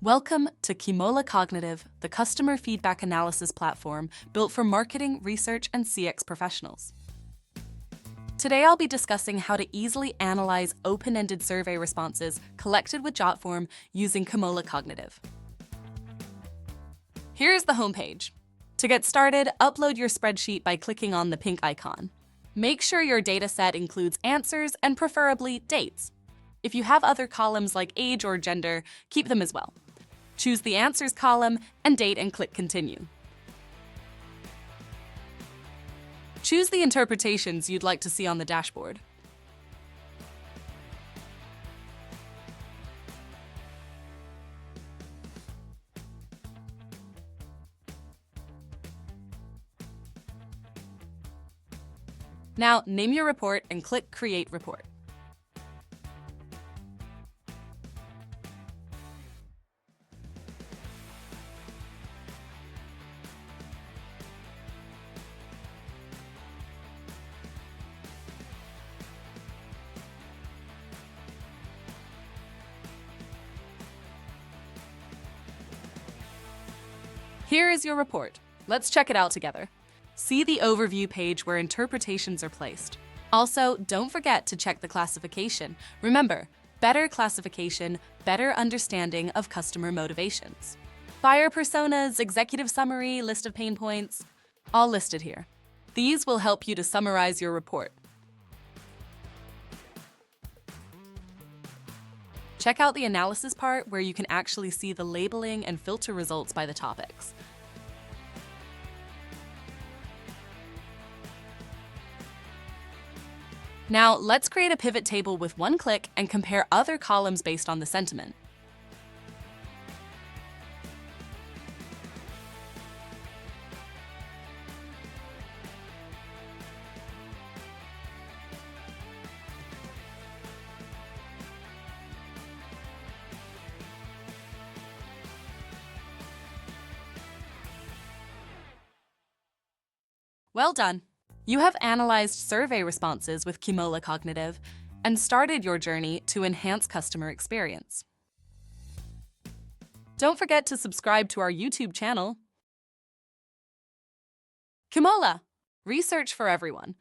Welcome to Kimola Cognitive, the customer feedback analysis platform built for marketing, research, and CX professionals. Today I'll be discussing how to easily analyze open-ended survey responses collected with Jotform using Kimola Cognitive. Here's the homepage. To get started, upload your spreadsheet by clicking on the pink icon. Make sure your dataset includes answers and preferably dates. If you have other columns like age or gender, keep them as well. Choose the Answers column and date and click Continue. Choose the interpretations you'd like to see on the dashboard. Now, name your report and click Create Report. Here is your report. Let's check it out together. See the overview page where interpretations are placed. Also, don't forget to check the classification. Remember, better classification, better understanding of customer motivations. Buyer personas, executive summary, list of pain points, all listed here. These will help you to summarize your report. Check out the analysis part where you can actually see the labeling and filter results by the topics. Now, let's create a pivot table with one click and compare other columns based on the sentiment. Well done! You have analyzed survey responses with Kimola Cognitive and started your journey to enhance customer experience. Don't forget to subscribe to our YouTube channel. Kimola, research for everyone.